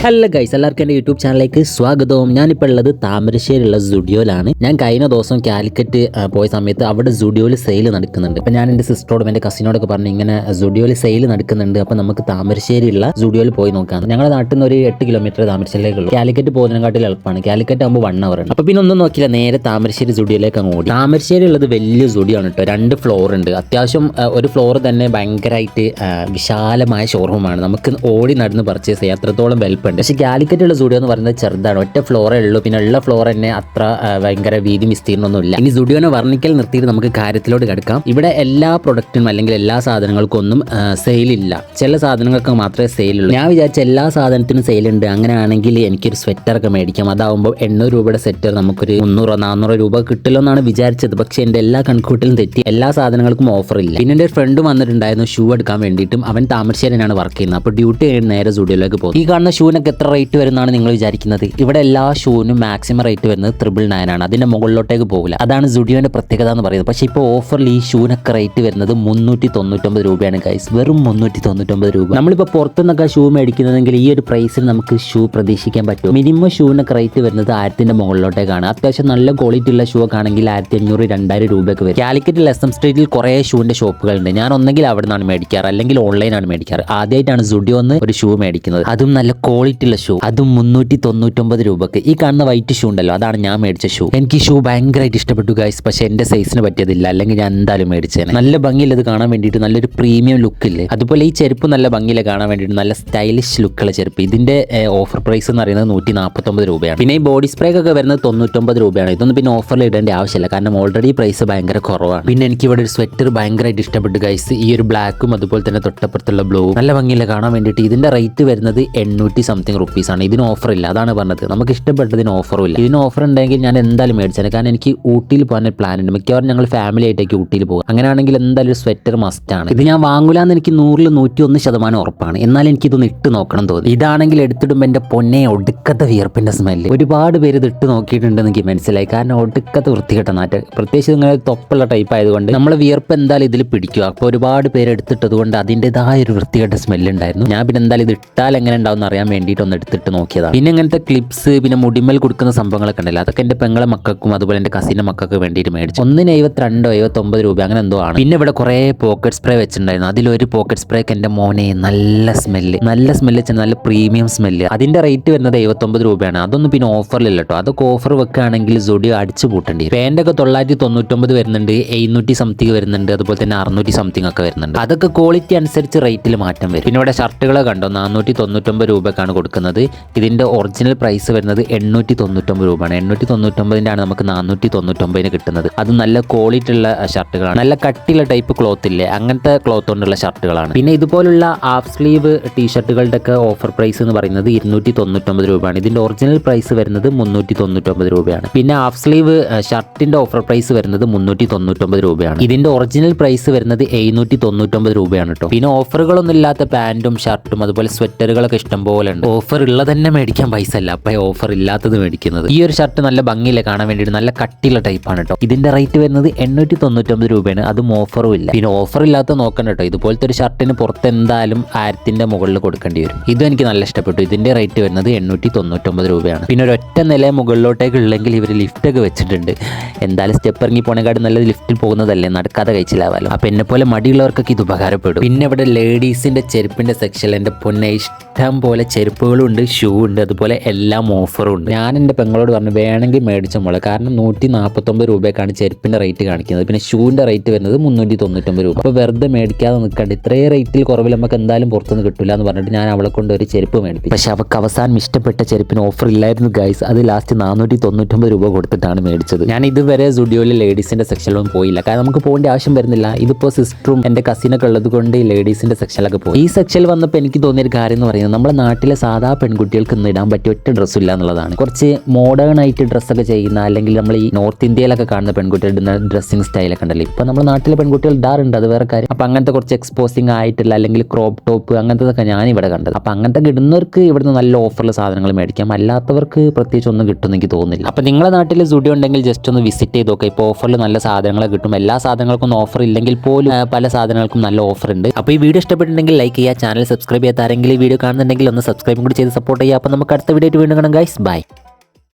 Hello guys, എല്ലാവർക്കും എൻ്റെ YouTube ചാനലിലേക്ക് സ്വാഗതവും. ഞാനിപ്പോൾ ഉള്ളത് താമരശ്ശേരിയുള്ള സ്റ്റുഡിയോയിലാണ്. ഞാൻ കഴിഞ്ഞ ദിവസം കാലിക്കറ്റ് പോയ സമയത്ത് അവിടെ സ്റ്റുഡിയോയിൽ സെയിൽ നടക്കുന്നുണ്ട്. അപ്പോൾ ഞാൻ എൻ്റെ സിസ്റ്ററോടും എൻ്റെ കസിനോടൊക്കെ പറഞ്ഞു ഇങ്ങനെ സ്റ്റുഡിയോയിൽ സെയിൽ നടക്കുന്നുണ്ട്, അപ്പോൾ നമുക്ക് താമരശ്ശേരിയുള്ള സ്റ്റുഡിയോയിൽ പോയി നോക്കാം. ഞങ്ങളുടെ നാട്ടിൽ നിന്ന് ഒരു 8 കിലോമീറ്റർ താമരശ്ശേരിയിലേക്കുള്ളൂ. കാലിക്കറ്റ് പോകുന്നതിനെക്കാട്ടിൽ എളുപ്പമാണ്. കാലിക്കറ്റ് ആകുമ്പോൾ 1 hour ആണ്. അപ്പോൾ പിന്നെ ഒന്നും നോക്കില്ല, നേരെ താമരശ്ശേരി സ്റ്റുഡിയോയിലേക്ക് അങ്ങ് ഓടി. താമരശ്ശേരി ഉള്ളത് വലിയ സ്റ്റുഡിയോ ആണ് കേട്ടോ. 2 ഫ്ലോർ ഉണ്ട്. അത്യാവശ്യം ഒരു ഫ്ലോർ തന്നെ ഭയങ്കരമായിട്ട് വിശാലമായ ഷോറൂമാണ്. നമുക്ക് ഓടി നടന്ന് പർച്ചേസ് ചെയ്യാം, അത്രത്തോളം വെൽപ്പുണ്ട്. പക്ഷേ കാലിക്കറ്റുള്ള സ്റ്റുഡിയോ എന്ന് പറയുന്നത് ചെറുതാണ്, ഒറ്റ ഫ്ലോറേ ഉള്ളൂ. പിന്നെ ഉള്ള ഫ്ലോർ തന്നെ അത്ര ഭയങ്കര വീതി വിസ്തീർണ്ണമൊന്നുമില്ല. ഇനി സ്റ്റുഡിയോനെ വർണ്ണിക്കൽ നിർത്തിയിട്ട് നമുക്ക് കാര്യത്തിലോട്ട് കിടക്കാം. ഇവിടെ എല്ലാ പ്രൊഡക്റ്റിനും അല്ലെങ്കിൽ എല്ലാ സാധനങ്ങൾക്കും ഒന്നും സെയിലില്ല. ചില സാധനങ്ങൾക്ക് മാത്രമേ സെയിലുള്ളൂ. ഞാൻ വിചാരിച്ച എല്ലാ സാധനത്തിനും സെയിലുണ്ട്. അങ്ങനെയാണെങ്കിൽ എനിക്കൊരു സ്വെറ്ററൊക്കെ മേടിക്കാം. അതാവുമ്പോൾ 800 രൂപയുടെ സ്വെറ്റർ നമുക്കൊരു 300-400 രൂപ കിട്ടില്ലോ എന്നാണ് വിചാരിച്ചത്. പക്ഷേ എൻ്റെ എല്ലാ കണക്കൂട്ടിലും തെറ്റി. എല്ലാ സാധനങ്ങൾക്കും ഓഫർ ഇല്ല. പിന്നെ എൻ്റെ ഒരു ഫ്രണ്ട് വന്നിട്ടുണ്ടായിരുന്നു ഷൂ എടുക്കാൻ വേണ്ടിയിട്ടും. അവൻ താമരശ്ശേരിയാണ് വർക്ക് ചെയ്യുന്നത്. അപ്പോൾ ഡ്യൂട്ടി കഴിഞ്ഞ് നേരെ സ്റ്റുഡിയോയിലേക്ക് പോകും. ഈ കാണുന്ന ഷൂവിനൊക്കെ എത്ര റേറ്റ് വരുന്നതാണ് നിങ്ങൾ വിചാരിക്കുന്നത്? ഇവിടെ എല്ലാ ഷൂവിനും മാക്സിമം റേറ്റ് വരുന്നത് 999 ആണ്. അതിന്റെ മുകളിലോട്ടേക്ക് പോകില്ല. അതാണ് സ്റ്റുഡിയോന്റെ പ്രത്യേകത എന്ന് പറയുന്നത്. പക്ഷേ ഇപ്പോൾ ഓഫറിൽ ഈ ഷൂവിനൊക്കെ റേറ്റ് വരുന്നത് 399 രൂപയാണ് ഗൈസ്. വെറും 399 രൂപ. നമ്മളിപ്പോൾ പുറത്തുനിന്നൊക്കെ ഷൂ മേടിക്കുന്നതെങ്കിൽ ഈ ഒരു പ്രൈസിൽ നമുക്ക് ഷൂ പ്രതീക്ഷിക്കാൻ പറ്റും. മിനിമം ഷൂവിനൊക്കെ റേറ്റ് വരുന്നത് 1000 മുകളിലോട്ടേക്കാണ്. അത്യാവശ്യം നല്ല ക്വാളിറ്റി ഉള്ള ഷൂ ഒക്കെ ആണെങ്കിൽ 1500-2000 രൂപയൊക്കെ വരും. കാലിക്കറ്റിൽ SM സ്ട്രീറ്റിൽ കുറേ ഷൂവിന്റെ ഷോപ്പുകളുണ്ട്. ഞാൻ ഒന്നെങ്കിൽ അവിടെ നിന്നാണ് മേടിക്കാറ്, അല്ലെങ്കിൽ ഓൺലൈനാണ് മേടിക്കാറ്. ആദ്യമായിട്ടാണ് സ്റ്റുഡിയോ എന്ന് ഒരു ഷൂ മേടിക്കുന്നത്, അതും നല്ല ക്വാളിറ്റി ഉള്ള ഷൂ, അതും 399 രൂപക്ക്. ഈ കാണുന്ന വൈറ്റ് ഷൂ ഉണ്ടല്ലോ, അതാണ് ഞാൻ മേടിച്ച ഷൂ. എനിക്ക് ഈ ഷൂ ഭയങ്കരമായിട്ട് ഇഷ്ടപ്പെട്ടു ഗൈസ്. പക്ഷേ എൻ്റെ സൈസിന് പറ്റിയതില്ല, അല്ലെങ്കിൽ ഞാൻ എന്തായാലും മേടിച്ചേനെ. നല്ല ഭംഗിയില്ലത് കാണാൻ വേണ്ടിയിട്ട്, നല്ലൊരു പ്രീമിയം ലുക്കില്ലേ. അതുപോലെ ഈ ചെരുപ്പ് നല്ല ഭംഗിയില്ല കാണാൻ വേണ്ടിയിട്ട്, നല്ല സ്റ്റൈലിഷ് ലുക്കുള്ള ചെരുപ്പ്. ഇതിന്റെ ഓഫർ പ്രൈസ് എന്ന് പറയുന്നത് 149 രൂപയാണ്. പിന്നെ ഈ ബോഡി സ്പ്രേ ഒക്കെ വരുന്നത് 99 രൂപയാണ്. ഇതൊന്നും പിന്നെ ഓഫറിൽ ഇടേണ്ട ആവശ്യമില്ല, കാരണം ഓൾറെഡി പ്രൈസ് ഭയങ്കര കുറവാണ്. പിന്നെ എനിക്ക് ഇവിടെ ഒരു സ്വെറ്റർ ഭയങ്കരമായിട്ട് ഇഷ്ടപ്പെട്ടു ഗൈസ്. ഈ ഒരു ബ്ലാക്കും അതുപോലെ തന്നെ തൊട്ടപ്പുറത്തുള്ള ബ്ലൂ നല്ല ഭംഗിയില്ല കാണാൻ വേണ്ടിയിട്ട്. ഇതിന്റെ റേറ്റ് വരുന്നത് 800 സംതിങ് റുപ്പീസ് ആണ്. ഇതിന് ഓഫർ ഇല്ല, അതാണ് പറഞ്ഞത്. നമുക്ക് ഇഷ്ടപ്പെട്ടതിന് ഓഫറും ഇല്ല. ഇതിന് ഓഫർ ഉണ്ടെങ്കിൽ ഞാൻ എന്തായാലും മേടിച്ചത്, കാരണം എനിക്ക് ഊട്ടിയിൽ പോകാൻ ഒരു പ്ലാൻ ഉണ്ട്. മിക്കവാറും ഞങ്ങൾ ഫാമിലി ആയിട്ടേക്ക് ഊട്ടിയിൽ പോകും. അങ്ങനെയാണെങ്കിൽ എന്തായാലും ഒരു സ്വെറ്റർ മസ്റ്റ് ആണ്. ഇത് ഞാൻ വാങ്ങൂലെന്ന് എനിക്ക് 101% ഉറപ്പാണ്. എന്നാലും എനിക്കിതൊന്ന് ഇട്ട് നോക്കണം തോന്നി. ഇതാണെങ്കിൽ എടുത്തിടുമ്പോൾ എൻ്റെ പൊന്നെ ഒടുക്കത്തെ വിയർപ്പിന്റെ സ്മെല്ല്. ഒരുപാട് പേര് ഇത് ഇട്ട് നോക്കിയിട്ടുണ്ടെന്ന് എനിക്ക് മനസ്സിലായി, കാരണം ഒടുക്കത്തെ വൃത്തികെട്ട നാറ്റ്. പ്രത്യേകിച്ച് ഇങ്ങനെ തൊപ്പുള്ള ടൈപ്പ് ആയതുകൊണ്ട് നമ്മളെ വിയർപ്പ് എന്തായാലും ഇതിൽ പിടിക്കുക. അപ്പോൾ ഒരുപാട് പേര് എടുത്തിട്ടത് കൊണ്ട് അതിൻ്റെതായ ഒരു വൃത്തികെട്ട സ്മെല്ല് ഉണ്ടായിരുന്നു. ഞാൻ പിന്നെ എന്തായാലും ഇത് ഇട്ടാൽ എങ്ങനെ ഉണ്ടാവും എന്ന് അറിയാൻ വേണ്ടിയിട്ട് ഒന്ന് എടുത്തിട്ട് നോക്കിയതാണ്. പിന്നെ ഇങ്ങനത്തെ ക്ലിപ്സ്, പിന്നെ മുടിമേൽ കൊടുക്കുന്ന സംഭവങ്ങളൊക്കെ ഉണ്ടല്ലോ, അതൊക്കെ എൻ്റെ പെങ്ങളെ മക്കൾക്കും അതുപോലെ എൻ്റെ കസിൻ്റെ മക്കൾക്ക് വേണ്ടിയിട്ട് മേടിച്ചു. ഒന്നിന് 72-79 രൂപ അങ്ങനെ എന്തോ ആണ്. പിന്നെ ഇവിടെ കുറേ പോക്കറ്റ് സ്പ്രേ വെച്ചിട്ടുണ്ടായിരുന്നു. അതിലൊരു പോക്കറ്റ് സ്പ്രേക്ക് എൻ്റെ മോനെ നല്ല സ്മെല്ല് വെച്ചാൽ നല്ല പ്രീമിയം സ്മെല്ല്. അതിൻ്റെ റേറ്റ് വരുന്നത് 79 രൂപയാണ്. അതൊന്നും പിന്നെ ഓഫറിലില്ല കേട്ടോ. അതൊക്കെ ഓഫർ വെക്കുകയാണെങ്കിൽ സ്റ്റുഡിയോ അടിച്ചു പൂട്ടേണ്ടി വരും. പാൻ്റൊക്കെ 999 വരുന്നുണ്ട്, 700 സംതിങ് വരുന്നുണ്ട്, അതുപോലെ തന്നെ 600 സംതിങ് ഒക്കെ വരുന്നുണ്ട്. അതൊക്കെ ക്വാളിറ്റി അനുസരിച്ച് റേറ്റിൽ മാറ്റം വരും. പിന്നെ ഇവിടെ ഷർട്ടുകളെ കണ്ടോ, 499 രൂപക്കാണ് കൊടുക്കുന്നത്. ഇതിൻ്റെ ഒറിജിനൽ പ്രൈസ് വരുന്നത് 899 രൂപയാണ്. 899 ആണ് നമുക്ക് 499 കിട്ടുന്നത്. അത് നല്ല ക്വാളിറ്റി ഉള്ള ഷർട്ടുകളാണ്. നല്ല കട്ടിയുള്ള ടൈപ്പ് ക്ലോത്ത് ഇല്ലേ, അങ്ങനത്തെ ക്ലോത്ത് കൊണ്ടുള്ള ഷർട്ടുകളാണ്. പിന്നെ ഇതുപോലുള്ള ഹാഫ് സ്ലീവ് ടീഷർട്ടുകളുടെ ഒക്കെ ഓഫർ പ്രൈസ് എന്ന് പറയുന്നത് 299 രൂപയാണ്. ഇതിൻ്റെ ഒറിജിനൽ പ്രൈസ് വരുന്നത് 399 രൂപയാണ്. പിന്നെ ഹാഫ് സ്ലീവ് ഷർട്ടിൻ്റെ ഓഫർ പ്രൈസ് വരുന്നത് 399 രൂപയാണ്. ഇതിൻ്റെ ഒറിജിനൽ പ്രൈസ് വരുന്നത് 799 രൂപയാണ് കേട്ടോ. പിന്നെ ഓഫറുകളൊന്നും ഇല്ലാത്ത പാൻറ്റും ഷർട്ടും അതുപോലെ സ്വെറ്ററുകളൊക്കെ ഇഷ്ടം പോലെ ഉണ്ട്. ഓഫർ ഉള്ളത് തന്നെ മേടിക്കാൻ പൈസ അല്ല, അപ്പോൾ ഓഫർ ഇല്ലാത്തത് മേടിക്കുന്നത്. ഈ ഒരു ഷർട്ട് നല്ല ഭംഗിയില്ല കാണാൻ വേണ്ടിയിട്ട്, നല്ല കട്ടിയുള്ള ടൈപ്പാണ് കേട്ടോ. ഇതിന്റെ റേറ്റ് വരുന്നത് 899 രൂപയാണ്. അതും ഓഫറും ഇല്ല. പിന്നെ ഓഫർ ഇല്ലാത്ത നോക്കണ്ട കേട്ടോ. ഇതുപോലത്തെ ഒരു ഷർട്ടിന് പുറത്ത് എന്തായാലും 1000 മുകളിൽ കൊടുക്കേണ്ടി വരും. ഇതും എനിക്ക് നല്ല ഇഷ്ടപ്പെട്ടു. ഇതിന്റെ റേറ്റ് വരുന്നത് 899 രൂപയാണ്. പിന്നെ ഒരൊറ്റ നില മുകളിലോട്ടേക്ക് ഉള്ളെങ്കിൽ ഇവർ ലിഫ്റ്റ് ഒക്കെ വെച്ചിട്ടുണ്ട്. എന്തായാലും സ്റ്റെപ്പ് ഇറങ്ങി പോണേക്കാട് നല്ലത് ലിഫ്റ്റിൽ പോകുന്നതല്ലേ, നടക്കാതെ കഴിച്ചില്ലാവാലോ. അപ്പൊ എന്നെ പോലെ മടിയുള്ളവർക്കൊക്കെ ഇത് ഉപകാരപ്പെടും. പിന്നെ ഇവിടെ ലേഡീസിന്റെ ചെരുപ്പിന്റെ സെക്ഷൻ എൻ്റെ പൊന്നെ ഇഷ്ടം പോലെ ചെരുപ്പുകളും ഉണ്ട്, ഷൂ ഉണ്ട്, അതുപോലെ എല്ലാം ഓഫറും ഉണ്ട്. ഞാൻ എൻ്റെ പെങ്ങളോട് പറഞ്ഞു വേണമെങ്കിൽ മേടിച്ച മോളെ, കാരണം 149 രൂപയ്ക്കാണ് ചെരുപ്പിന്റെ റേറ്റ് കാണിക്കുന്നത്. പിന്നെ ഷൂവിന്റെ റേറ്റ് വരുന്നത് 399 രൂപ. അപ്പോൾ വെറുതെ മേടിക്കാതെ നിൽക്കണ്ട, ഇത്രയും റേറ്റിൽ കുറവിൽ നമുക്ക് എന്തായാലും പുറത്തുനിന്ന് കിട്ടില്ല എന്ന് പറഞ്ഞിട്ട് ഞാൻ അവളെ കൊണ്ട് ഒരു ചെരുപ്പ് മേടിപ്പിച്ചു. പക്ഷെ അവൾക്ക് അവസാനം ഇഷ്ടപ്പെട്ട ചെരുപ്പിന് ഓഫർ ഇല്ലായിരുന്നു ഗൈസ്. അത് ലാസ്റ്റ് 499 രൂപ കൊടുത്തിട്ടാണ് മേടിച്ചത്. ഞാൻ ഇതുവരെ സ്റ്റുഡിയോയിൽ ലേഡീസിന്റെ സെക്ഷനിലൊന്നും പോയില്ല, കാരണം നമുക്ക് പോകേണ്ട ആവശ്യം വരുന്നില്ല. ഇതിപ്പോൾ സിസ്റ്ററും എൻ്റെ കസിനൊക്കെ ഉള്ളത് കൊണ്ട് ലേഡീസിന്റെ സെക്ഷനിലൊക്കെ പോയി. ഈ സെക്ഷനിൽ വന്നപ്പോൾ എനിക്ക് തോന്നിയൊരു കാര്യം എന്ന് പറയുന്നത്, നമ്മുടെ നാട്ടിലെ സാധാ പെൺകുട്ടികൾക്ക് ഇന്ന് ഇടാൻ പറ്റിയ ഒറ്റ ഡ്രസ്സും ഇല്ല എന്നുള്ളതാണ്. കുറച്ച് മോഡേൺ ആയിട്ട് ഡ്രസ്സൊക്കെ ചെയ്യുന്ന, അല്ലെങ്കിൽ നമ്മൾ ഈ നോർത്ത് ഇന്ത്യയിലൊക്കെ കാണുന്ന പെൺകുട്ടികൾ ഇടുന്ന ഡ്രസ്സിങ് സ്റ്റൈലൊക്കെ ഉണ്ടല്ലോ, ഇപ്പൊ നമ്മുടെ നാട്ടിലെ പെൺകുട്ടികൾ ഇടാറുണ്ട്, അത് വേറെ കാര്യം. അപ്പൊ അങ്ങനത്തെ കുറച്ച് എക്സ്പോസിങ് ആയിട്ടുള്ള അല്ലെങ്കിൽ ക്രോപ്പ് ടോപ്പ് അങ്ങനത്തെ ഞാൻ ഇവിടെ കണ്ടത്. അപ്പൊ അങ്ങനത്തെ ഇടുന്നവർക്ക് ഇവിടുന്ന് നല്ല ഓഫറിൽ സാധനങ്ങൾ മേടിക്കാം, അല്ലാത്തവർക്ക് പ്രത്യേകിച്ച് ഒന്നും കിട്ടുമെന്ന് എനിക്ക് തോന്നുന്നില്ല. അപ്പൊ നിങ്ങളുടെ നാട്ടിൽ സ്റ്റുഡിയോ ഉണ്ടെങ്കിൽ ജസ്റ്റ് ഒന്ന് വിസിറ്റ് ചെയ്ത് നോക്കാം. ഇപ്പോൾ ഓഫറിൽ നല്ല സാധനങ്ങൾ കിട്ടും. എല്ലാ സാധനങ്ങൾക്കും ഓഫർ ഇല്ലെങ്കിൽ പോലും പല സാധനങ്ങൾക്കും നല്ല ഓഫർ ഉണ്ട്. അപ്പോൾ ഈ വീഡിയോ ഇഷ്ടപ്പെട്ടിട്ടുണ്ടെങ്കിൽ ലൈക്ക് ചെയ്യുക, ചാനൽ സബ്സ്ക്രൈബ് ചെയ്യാത്ത ആരെങ്കിലും ഈ വീഡിയോ കാണുന്നുണ്ടെങ്കിൽ ഒന്ന് സബ്സ്ക്രൈബ് സബ്സ്ക്രൈബും കൂടി ചെയ്ത് സപ്പോർട്ട് ചെയ്യുക. അപ്പോൾ നമുക്ക് അടുത്ത വീഡിയോ വീണ്ടും കാണാം ഗൈസ്. ബൈ.